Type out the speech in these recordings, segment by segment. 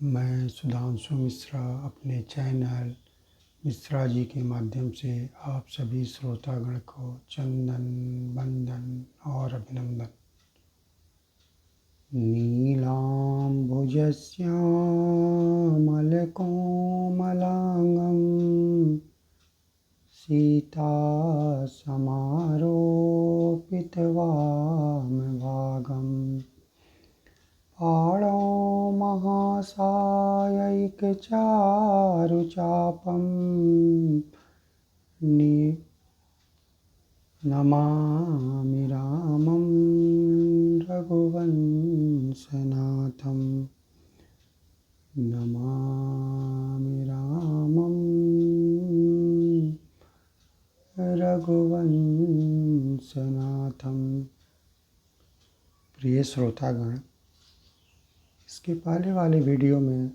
मैं सुधांशु मिश्रा अपने चैनल मिश्रा जी के माध्यम से आप सभी श्रोतागण को चंदन वंदन और अभिनंदन। नीलाम्बुजश्यामलकोमलांगं सीतासमारोपितवामभागम् पाणौ महासायैकचारुचापं नमामि रामं रघुवंशनाथं। नमामि रामं रघुवंशनाथं। प्रिय श्रोतागण, इसके पहले वाले वीडियो में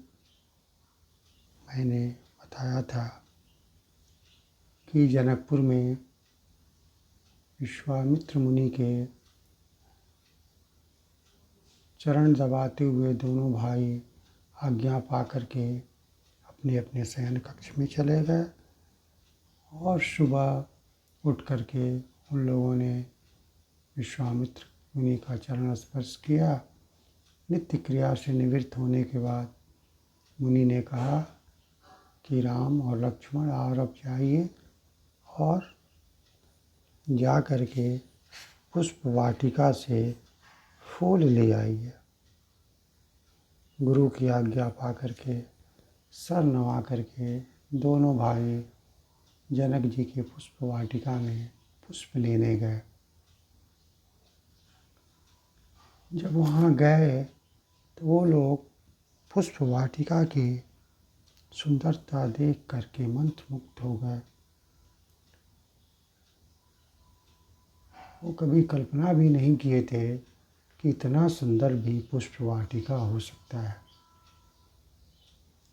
मैंने बताया था कि जनकपुर में विश्वामित्र मुनि के चरण दबाते हुए दोनों भाई आज्ञा पा करके अपने अपने शयन कक्ष में चले गए और सुबह उठ करके उन लोगों ने विश्वामित्र मुनि का चरण स्पर्श किया। नित्य क्रिया से निवृत्त होने के बाद मुनि ने कहा कि राम और लक्ष्मण आप अब जाइए और जा कर के पुष्प वाटिका से फूल ले आइए। गुरु की आज्ञा पा करके सर नवा करके दोनों भाई जनक जी के पुष्प वाटिका में पुष्प लेने गए। जब वहाँ गए तो वो लोग पुष्प वाटिका की सुंदरता देख करके मंत्रमुग्ध हो गए। वो कभी कल्पना भी नहीं किए थे कि इतना सुंदर भी पुष्प वाटिका हो सकता है।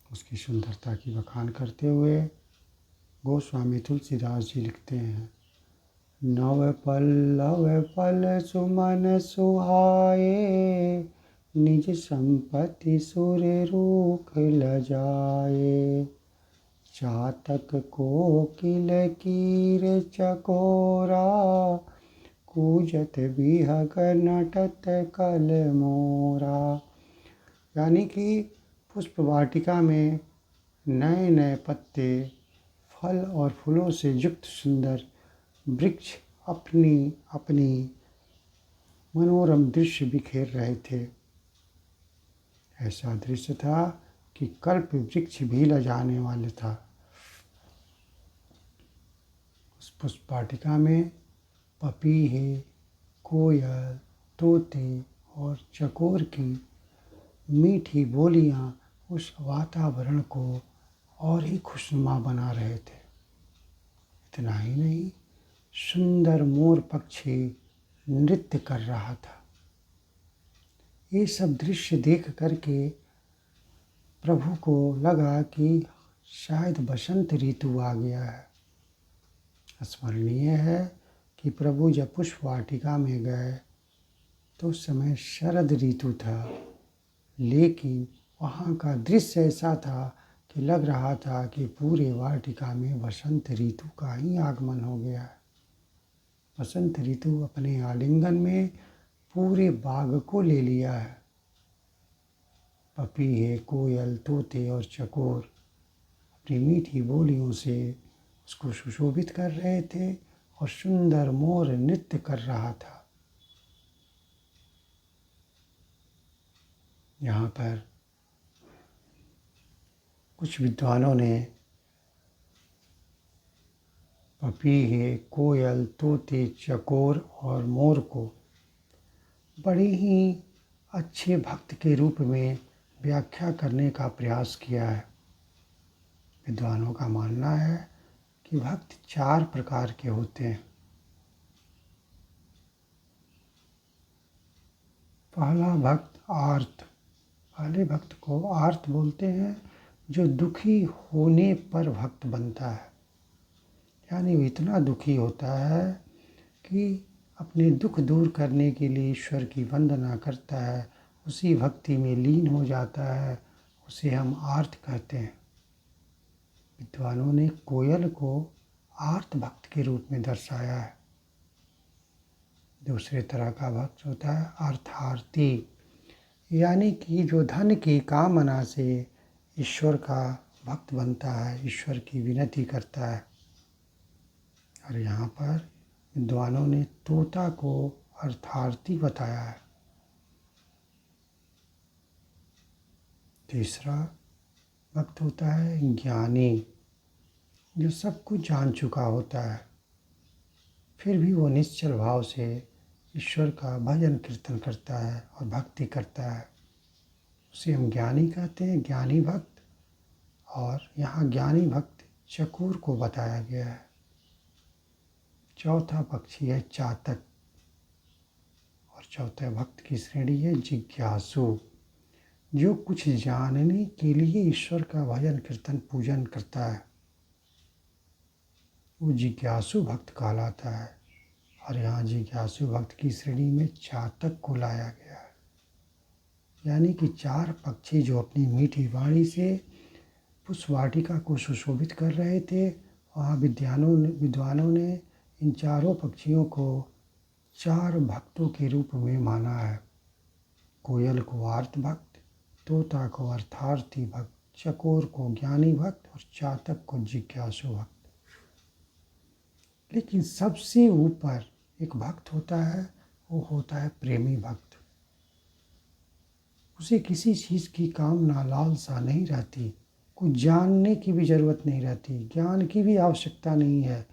उसकी सुंदरता की बखान करते हुए गोस्वामी तुलसीदास जी लिखते हैं, नव पल्लव पल सुमन सुहाए, निज संपत्ति सुर रूख लजाए, चातक कोकिल कीर चकोरा, कूजत बिहग नटत कल मोरा। यानी कि पुष्प वाटिका में नए नए पत्ते, फल और फूलों से युक्त सुंदर वृक्ष अपनी अपनी मनोरम दृश्य बिखेर रहे थे। ऐसा दृश्य था कि कल्प वृक्ष भी लजाने वाले था। उस पुष्प वाटिका में पपीहे, कोयल, तोते और चकोर की मीठी बोलियां उस वातावरण को और ही खुशनुमा बना रहे थे। इतना ही नहीं, सुंदर मोर पक्षी नृत्य कर रहा था। ये सब दृश्य देख करके प्रभु को लगा कि शायद बसंत ऋतु आ गया है। स्मरणीय है कि प्रभु जब पुष्प वाटिका में गए तो उस समय शरद ऋतु था, लेकिन वहाँ का दृश्य ऐसा था कि लग रहा था कि पूरे वाटिका में बसंत ऋतु का ही आगमन हो गया है। बसंत ऋतु अपने आलिंगन में पूरे बाग को ले लिया है। पपीहे, कोयल, तोते और चकोर अपनी मीठी बोलियों से उसको सुशोभित कर रहे थे और सुंदर मोर नृत्य कर रहा था। यहाँ पर कुछ विद्वानों ने पपीहे, कोयल, तोते, चकोर और मोर को बड़ी ही अच्छे भक्त के रूप में व्याख्या करने का प्रयास किया है। विद्वानों का मानना है कि भक्त 4 प्रकार के होते हैं। पहला भक्त आर्त। पहले भक्त को आर्त बोलते हैं, जो दुखी होने पर भक्त बनता है। यानी वो इतना दुखी होता है कि अपने दुख दूर करने के लिए ईश्वर की वंदना करता है, उसी भक्ति में लीन हो जाता है, उसे हम आर्त कहते हैं। विद्वानों ने कोयल को आर्त भक्त के रूप में दर्शाया है। दूसरे तरह का भक्त होता है अर्थार्थी, यानी कि जो धन की कामना से ईश्वर का भक्त बनता है, ईश्वर की विनती करता है। और यहाँ पर विद्वानों ने तोता को अर्थार्थी बताया है। तीसरा भक्त होता है ज्ञानी, जो सब कुछ जान चुका होता है, फिर भी वो निश्चल भाव से ईश्वर का भजन कीर्तन करता है और भक्ति करता है। उसे हम ज्ञानी कहते हैं, ज्ञानी भक्त। और यहाँ ज्ञानी भक्त चकोर को बताया गया है। चौथा पक्षी है चातक, और चौथे भक्त की श्रेणी है जिज्ञासु, जो कुछ जानने के लिए ईश्वर का भजन कीर्तन पूजन करता है। वो जिज्ञासु भक्त कहलाता है। और यहाँ जिज्ञासु भक्त की श्रेणी में चातक को लाया गया है। यानी कि चार पक्षी जो अपनी मीठी वाणी से पुष्प वाटिका को सुशोभित कर रहे थे, वहाँ विद्वानों ने इन चारों पक्षियों को चार भक्तों के रूप में माना है। कोयल को आर्त भक्त, तोता को अर्थार्थी भक्त, चकोर को ज्ञानी भक्त और चातक को जिज्ञासु भक्त। लेकिन सबसे ऊपर एक भक्त होता है, वो होता है प्रेमी भक्त। उसे किसी चीज़ की कामना लालसा नहीं रहती, कुछ जानने की भी ज़रूरत नहीं रहती, ज्ञान की भी आवश्यकता नहीं है।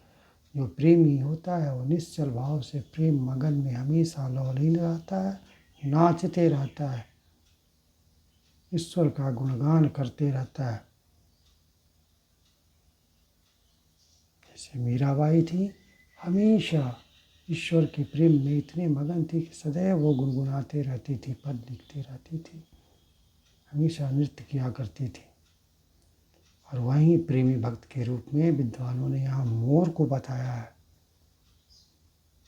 जो प्रेमी होता है वो निश्चल भाव से प्रेम मगन में हमेशा लौलीन रहता है, नाचते रहता है, ईश्वर का गुणगान करते रहता है। जैसे मीराबाई थी, हमेशा ईश्वर के प्रेम में इतने मगन थी कि सदैव वो गुनगुनाते रहती थी, पद लिखती रहती थी, हमेशा नृत्य किया करती थी। और वहीं प्रेमी भक्त के रूप में विद्वानों ने यहाँ मोर को बताया है।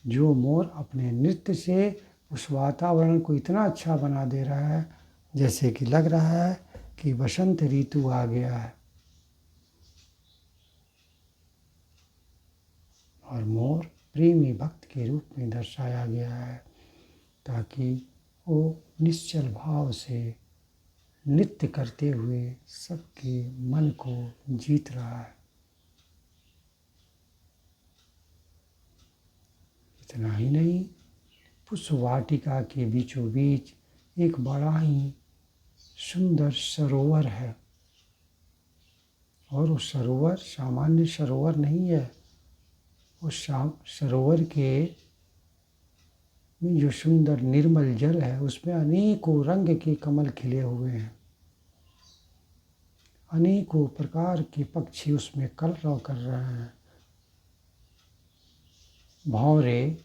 जो मोर अपने नृत्य से उस वातावरण को इतना अच्छा बना दे रहा है, जैसे कि लग रहा है कि बसंत ऋतु आ गया है। और मोर प्रेमी भक्त के रूप में दर्शाया गया है, ताकि वो निश्चल भाव से नृत्य करते हुए सबके मन को जीत रहा है। इतना ही नहीं, पुष्प वाटिका के बीचों बीच एक बड़ा ही सुंदर सरोवर है। और वो सरोवर सामान्य सरोवर नहीं है। उस सरोवर के में जो सुंदर निर्मल जल है, उसमें अनेकों रंग के कमल खिले हुए हैं। अनेकों प्रकार के पक्षी उसमें कलरव कर रहे हैं। भंवरे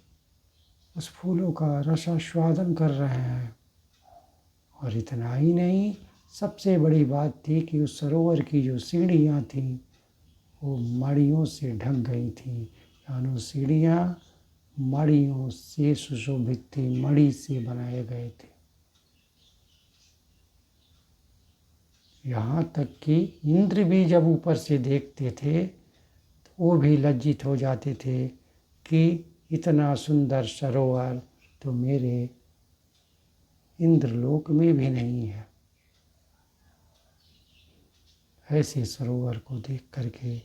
उस फूलों का रसास्वादन कर रहे हैं। और इतना ही नहीं, सबसे बड़ी बात थी कि उस सरोवर की जो सीढ़ियाँ थीं वो मणियों से ढक गई थीं। यानी सीढ़ियाँ मणियों से सुशोभित थी, मणि से बनाए गए थे। यहाँ तक कि इंद्र भी जब ऊपर से देखते थे तो वो भी लज्जित हो जाते थे कि इतना सुंदर सरोवर तो मेरे इंद्रलोक में भी नहीं है। ऐसे सरोवर को देख करके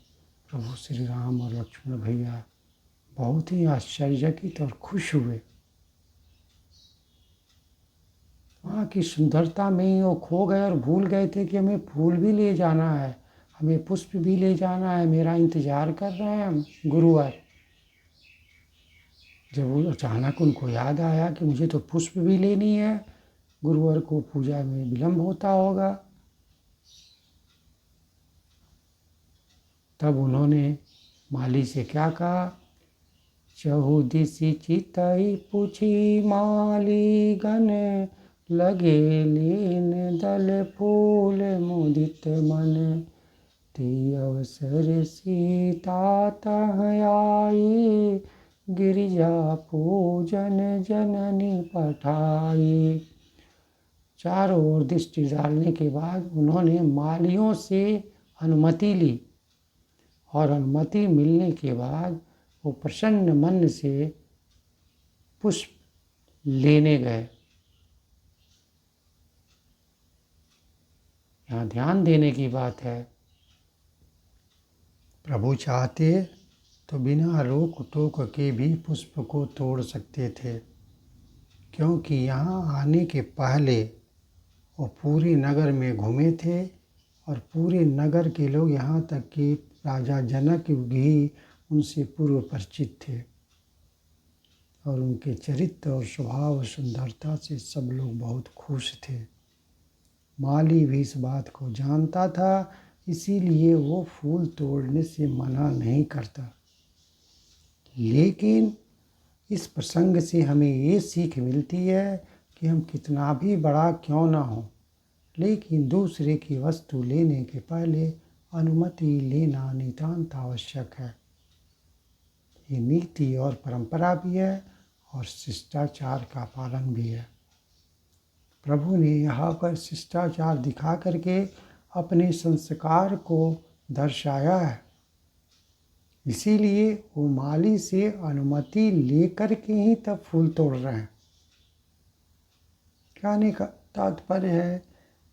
प्रभु श्री राम और लक्ष्मण भैया बहुत ही आश्चर्यचकित और खुश हुए। वहाँ की सुंदरता में ही वो खो गए और भूल गए थे कि हमें फूल भी ले जाना है, हमें पुष्प भी ले जाना है, मेरा इंतजार कर रहे हैं गुरुवर। जब वो अचानक उनको याद आया कि मुझे तो पुष्प भी लेनी है, गुरुवर को पूजा में विलम्ब होता होगा, तब उन्होंने माली से क्या कहा, चहु दिशि चितई पूछी माली गण, लगे लेन दल फूल मुदित मन, ती अवसर सीता तह आई, गिरिजा पूजन जननी पठाई। चारों ओर दृष्टि डालने के बाद उन्होंने मालियों से अनुमति ली और अनुमति मिलने के बाद वो प्रसन्न मन से पुष्प लेने गए। यहाँ ध्यान देने की बात है, प्रभु चाहते तो बिना रोक टोक के भी पुष्प को तोड़ सकते थे, क्योंकि यहाँ आने के पहले वो पूरे नगर में घूमे थे और पूरे नगर के लोग, यहाँ तक कि राजा जनक भी उनसे पूर्व परिचित थे और उनके चरित्र और स्वभाव और सुंदरता से सब लोग बहुत खुश थे। माली भी इस बात को जानता था, इसीलिए वो फूल तोड़ने से मना नहीं करता। लेकिन इस प्रसंग से हमें ये सीख मिलती है कि हम कितना भी बड़ा क्यों ना हो, लेकिन दूसरे की वस्तु लेने के पहले अनुमति लेना नितांत आवश्यक है। ये नीति और परंपरा भी है और शिष्टाचार का पालन भी है। प्रभु ने यहाँ पर शिष्टाचार दिखा करके अपने संस्कार को दर्शाया है, इसीलिए वो माली से अनुमति लेकर के ही तब फूल तोड़ रहे हैं। कहने का तात्पर्य है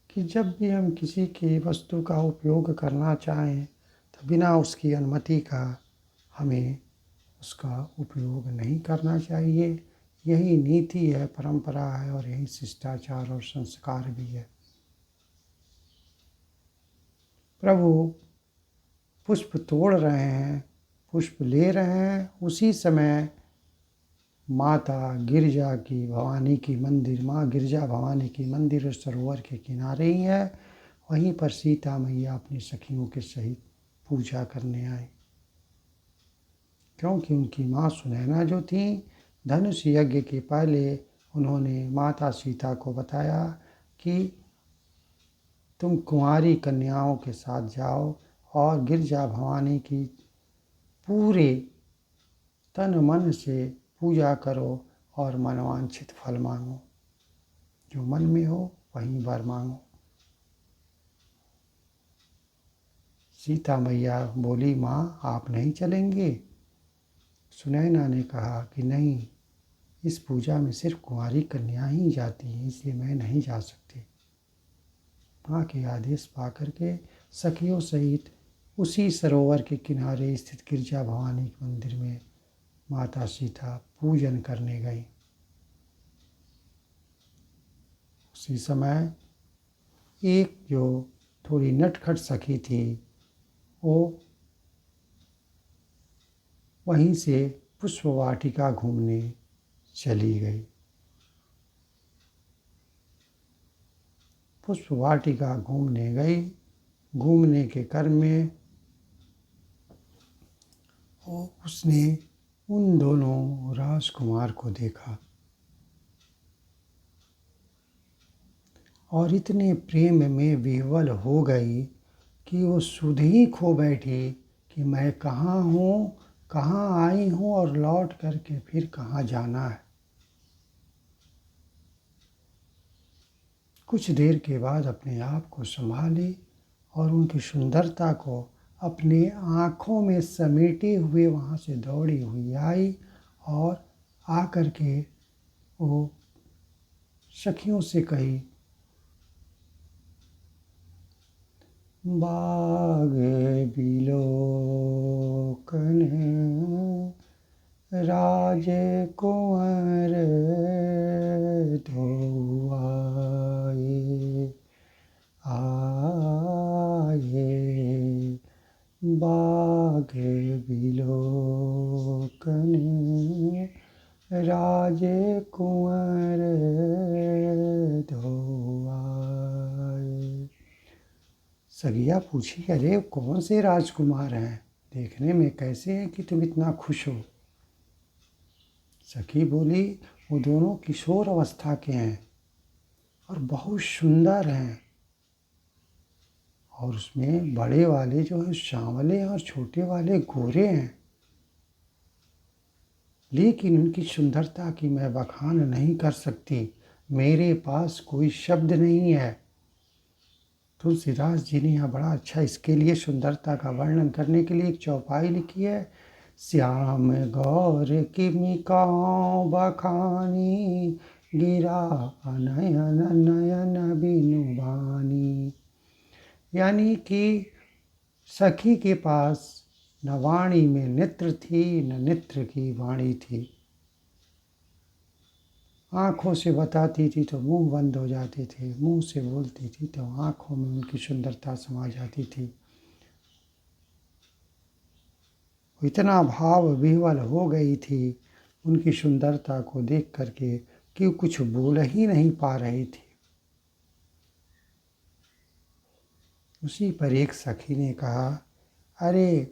कि जब भी हम किसी की वस्तु का उपयोग करना चाहें तो बिना उसकी अनुमति का हमें उसका उपयोग नहीं करना चाहिए। यही नीति है, परंपरा है और यही शिष्टाचार और संस्कार भी है। प्रभु पुष्प तोड़ रहे हैं, पुष्प ले रहे हैं, उसी समय माता गिरजा की भवानी की मंदिर, माँ गिरजा भवानी की मंदिर सरोवर के किनारे ही है। वहीं पर सीता मैया अपनी सखियों के सहित पूजा करने आई, क्योंकि उनकी माँ सुनैना जो थी, धनुष यज्ञ के पहले उन्होंने माता सीता को बताया कि तुम कुंवारी कन्याओं के साथ जाओ और गिरजा भवानी की पूरे तन मन से पूजा करो और मनवांछित फल मांगो, जो मन में हो वहीं वर मांगो। सीता मैया बोली, माँ आप नहीं चलेंगे? सुनैना ने कहा कि नहीं, इस पूजा में सिर्फ कुंवारी कन्या ही जाती हैं, इसलिए मैं नहीं जा सकती। माँ के आदेश पा करके सखियों सहित उसी सरोवर के किनारे स्थित गिरजा भवानी के मंदिर में माता सीता पूजन करने गई। उसी समय एक जो थोड़ी नटखट सखी थी, वो वहीं से पुष्प वाटिका घूमने चली गई। पुष्प वाटिका घूमने गई, घूमने के क्रम में उसने उन दोनों राजकुमार को देखा और इतने प्रेम में विह्वल हो गई कि वो सुध ही खो बैठी कि मैं कहाँ हूँ, कहाँ आई हूँ और लौट करके फिर कहाँ जाना है। कुछ देर के बाद अपने आप को संभाली और उनकी सुंदरता को अपने आँखों में समेटे हुए वहाँ से दौड़ी हुई आई और आकर के वो सखियों से कही, बाग बिलोकन राजकुंवर दो आए, बाग बिलोकन राजकुंवर दो आए। सगिया पूछी, अरे कौन से राजकुमार हैं, देखने में कैसे हैं कि तुम इतना खुश हो? सखी बोली, वो दोनों किशोर अवस्था के हैं और बहुत सुंदर हैं, और उसमें बड़े वाले जो हैं सांवले हैं और छोटे वाले गोरे हैं, लेकिन उनकी सुंदरता की मैं बखान नहीं कर सकती। मेरे पास कोई शब्द नहीं है। तुलसीदास जी ने यहाँ बड़ा अच्छा इसके लिए सुंदरता का वर्णन करने के लिए एक चौपाई लिखी है। श्याम गौर किमि कौं बखानी, गिरा नयन नयन बिनु बानी। यानी कि सखी के पास न वाणी में नेत्र थी, न नेत्र की वाणी थी। आँखों से बताती थी तो मुंह बंद हो जाते थे, मुंह से बोलती थी तो आँखों में उनकी सुंदरता समा जाती थी। इतना भाव विह्वल हो गई थी उनकी सुंदरता को देख करके कि कुछ बोल ही नहीं पा रही थी। उसी पर एक सखी ने कहा, अरे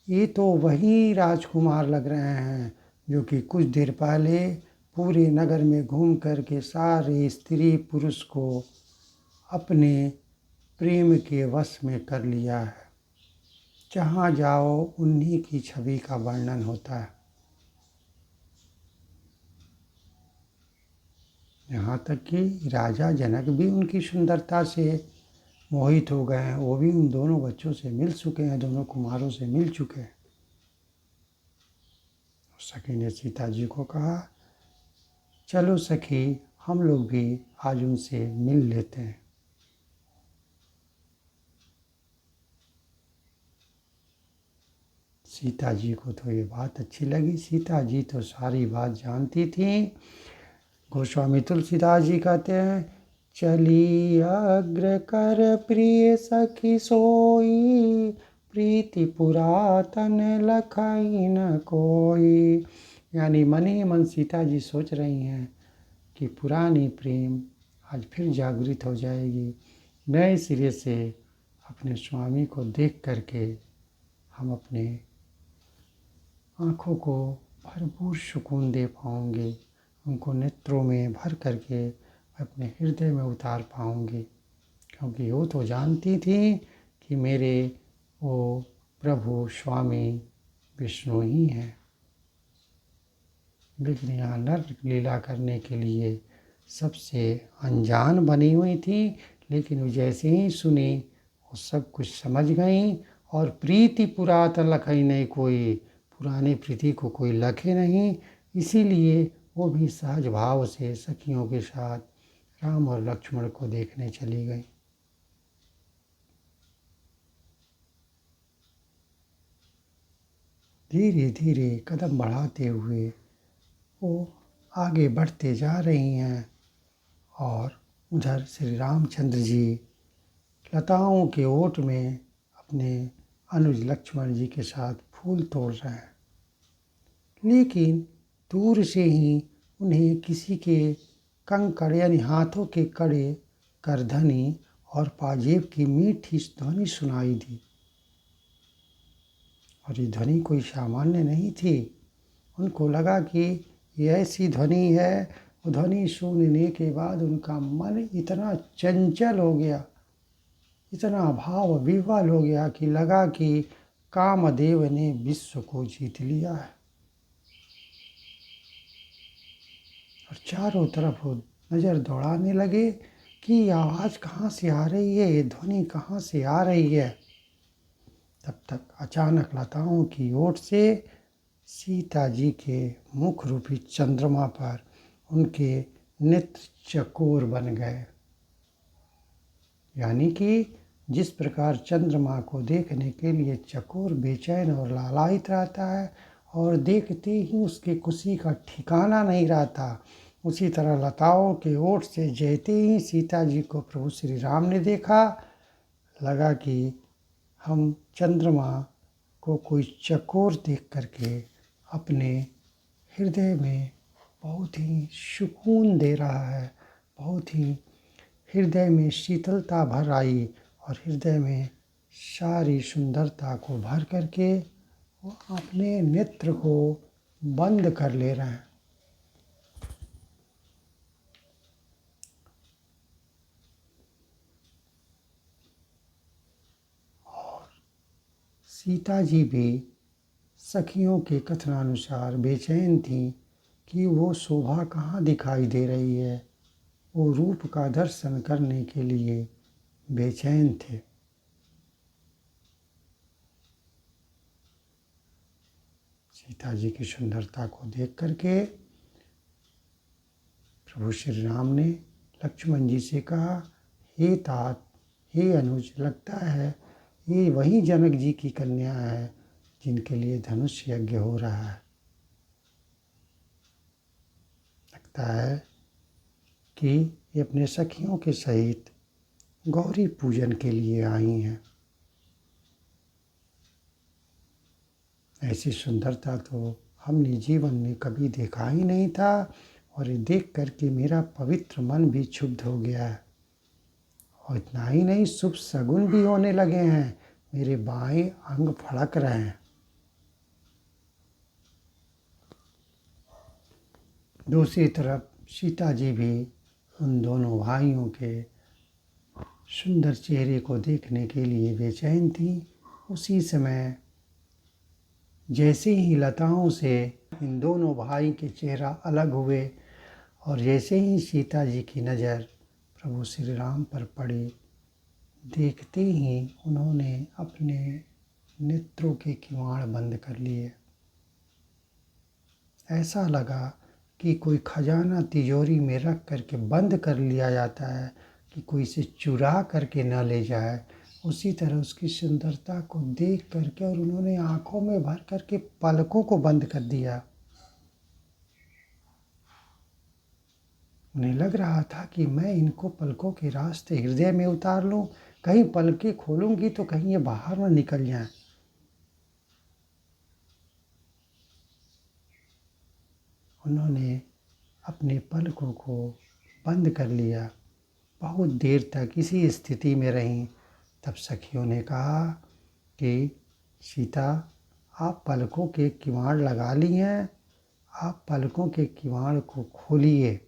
ये तो वही राजकुमार लग रहे हैं जो कि कुछ देर पहले पूरे नगर में घूम कर के सारे स्त्री पुरुष को अपने प्रेम के वश में कर लिया है। जहाँ जाओ उन्हीं की छवि का वर्णन होता है। यहाँ तक कि राजा जनक भी उनकी सुंदरता से मोहित हो गए हैं। वो भी उन दोनों बच्चों से मिल चुके हैं, दोनों कुमारों से मिल चुके हैं। सखी ने सीता जी को कहा, चलो सखी, हम लोग भी आज उनसे मिल लेते हैं। सीता जी को तो ये बात अच्छी लगी। सीता जी तो सारी बात जानती थीं। गोस्वामी तुलसीदास जी कहते हैं, चली अग्र कर प्रिय सखी सोई, प्रीति पुरातन लखई न कोई। यानी मन ही मन सीता जी सोच रही हैं कि पुरानी प्रेम आज फिर जागृत हो जाएगी। नए सिरे से अपने स्वामी को देख करके हम अपने आँखों को भरपूर सुकून दे पाऊँगे, उनको नेत्रों में भर करके अपने हृदय में उतार पाऊँगी। क्योंकि वो तो जानती थी कि मेरे वो प्रभु स्वामी विष्णु ही हैं। लेकिन यहाँ नर लीला करने के लिए सबसे अनजान बनी हुई थी। लेकिन वो जैसे ही सुनी वो सब कुछ समझ गई। और प्रीति पुरातन लखई नहीं कोई, पुरानी प्रीति को कोई लखे नहीं। इसीलिए वो भी सहज भाव से सखियों के साथ राम और लक्ष्मण को देखने चली गई। धीरे धीरे कदम बढ़ाते हुए वो आगे बढ़ते जा रही हैं। और उधर श्री रामचंद्र जी लताओं के ओट में अपने अनुज लक्ष्मण जी के साथ फूल तोड़ रहे हैं। लेकिन दूर से ही उन्हें किसी के कंकड़ यानी हाथों के कड़े, करधनी और पाजेब की मीठी ध्वनि सुनाई दी। और ये ध्वनि कोई सामान्य नहीं थी। उनको लगा कि ये ऐसी ध्वनि है। वो ध्वनि सुनने के बाद उनका मन इतना चंचल हो गया, इतना भाव विह्वल हो गया कि लगा कि कामदेव ने विश्व को जीत लिया है। और चारों तरफ वो नज़र दौड़ाने लगे कि ये आवाज़ कहाँ से आ रही है, ये ध्वनि कहाँ से आ रही है। तब तक अचानक लताओं की ओट से सीता जी के मुख रूपी चंद्रमा पर उनके नेत्र चकोर बन गए। यानी कि जिस प्रकार चंद्रमा को देखने के लिए चकोर बेचैन और लालायित रहता है और देखते ही उसकी खुशी का ठिकाना नहीं रहता, उसी तरह लताओं के ओट से जैसे ही सीता जी को प्रभु श्री राम ने देखा, लगा कि हम चंद्रमा को कोई चकोर देख करके अपने हृदय में बहुत ही सुकून दे रहा है, बहुत ही हृदय में शीतलता भर आई और हृदय में सारी सुंदरता को भर करके वो अपने नेत्र को बंद कर ले रहे हैं। सीता जी भी सखियों के कथनानुसार बेचैन थीं कि वो शोभा कहाँ दिखाई दे रही है। वो रूप का दर्शन करने के लिए बेचैन थे। सीता जी की सुंदरता को देख करके प्रभु श्री राम ने लक्ष्मण जी से कहा, हे तात, हे अनुज, लगता है ये वही जनक जी की कन्या है जिनके लिए धनुष यज्ञ हो रहा है। लगता है कि ये अपने सखियों के सहित गौरी पूजन के लिए आई हैं। ऐसी सुंदरता तो हमने जीवन में कभी देखा ही नहीं था, और ये देख करके मेरा पवित्र मन भी क्षुब्ध हो गया है। और इतना ही नहीं, शुभ शगुन भी होने लगे हैं। मेरे बाएं अंग फड़क रहे हैं। दूसरी तरफ सीता जी भी उन दोनों भाइयों के सुंदर चेहरे को देखने के लिए बेचैन थी। उसी समय जैसे ही लताओं से इन दोनों भाई के चेहरा अलग हुए और जैसे ही सीता जी की नज़र प्रभु श्री राम पर पड़ी, देखते ही उन्होंने अपने नेत्रों के किवाड़ बंद कर लिए। ऐसा लगा कि कोई खजाना तिजोरी में रख करके बंद कर लिया जाता है कि कोई इसे चुरा करके न ले जाए। उसी तरह उसकी सुंदरता को देख करके और उन्होंने आंखों में भर करके पलकों को बंद कर दिया। उन्हें लग रहा था कि मैं इनको पलकों के रास्ते हृदय में उतार लूं, कहीं पलकें खोलूंगी तो कहीं ये बाहर न निकल जाएं। उन्होंने अपने पलकों को बंद कर लिया। बहुत देर तक इसी स्थिति में रहीं। तब सखियों ने कहा कि सीता, आप पलकों के किवाड़ लगा ली हैं, आप पलकों के किवाड़ को खोलिए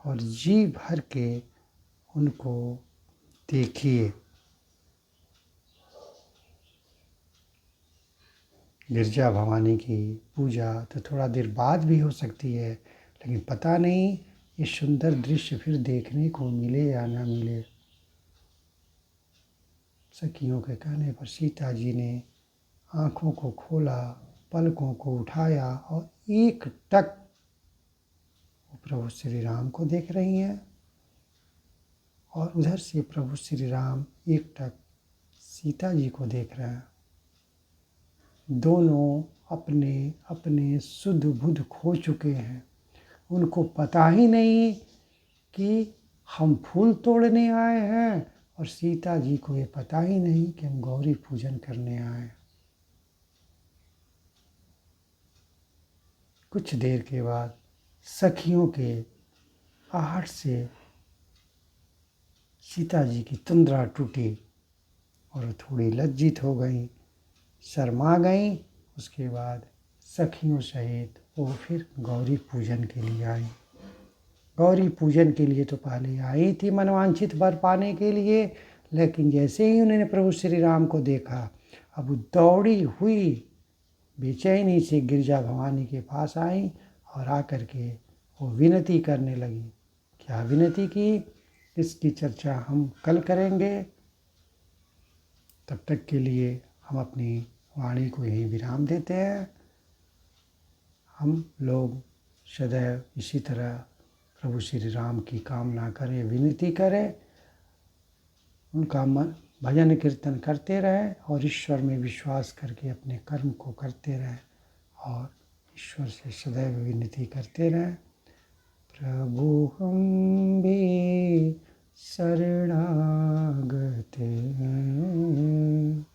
और जी भर के उनको देखिए। गिरजा भवानी की पूजा तो थोड़ा देर बाद भी हो सकती है, लेकिन पता नहीं ये सुंदर दृश्य फिर देखने को मिले या ना मिले। सखियों के कहने पर सीता जी ने आँखों को खोला, पलकों को उठाया और एक टक वो प्रभु श्री राम को देख रही हैं, और उधर से प्रभु श्री राम एक टक सीता जी को देख रहे हैं। दोनों अपने अपने सुध बुध खो चुके हैं। उनको पता ही नहीं कि हम फूल तोड़ने आए हैं, और सीता जी को ये पता ही नहीं कि हम गौरी पूजन करने आए हैं। कुछ देर के बाद सखियों के आहट से सीता जी की तंद्रा टूटी और थोड़ी लज्जित हो गई, शर्मा गई। उसके बाद सखियों सहित वो फिर गौरी पूजन के लिए आई। गौरी पूजन के लिए तो पहले आई थी मनवांछित वर पाने के लिए, लेकिन जैसे ही उन्होंने प्रभु श्री राम को देखा, अब दौड़ी हुई बेचैनी से गिरजा भवानी के पास आई और आकर के वो विनती करने लगी। क्या विनती की, इसकी चर्चा हम कल करेंगे। तब तक के लिए हम अपनी वाणी को यहीं विराम देते हैं। हम लोग सदैव इसी तरह प्रभु श्री राम की कामना करें, विनती करें, उनका भजन कीर्तन करते रहें और ईश्वर में विश्वास करके अपने कर्म को करते रहें और ईश्वर से सदैव विनती करते रहें। प्रभु हम भी शरणागत हैं,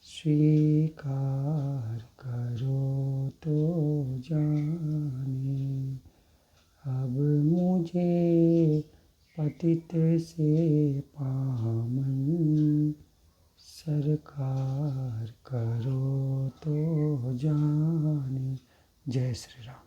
स्वीकार करो तो जाने। अब मुझे पतित से पावन, सरकार करो तो जाने। जय श्री राम।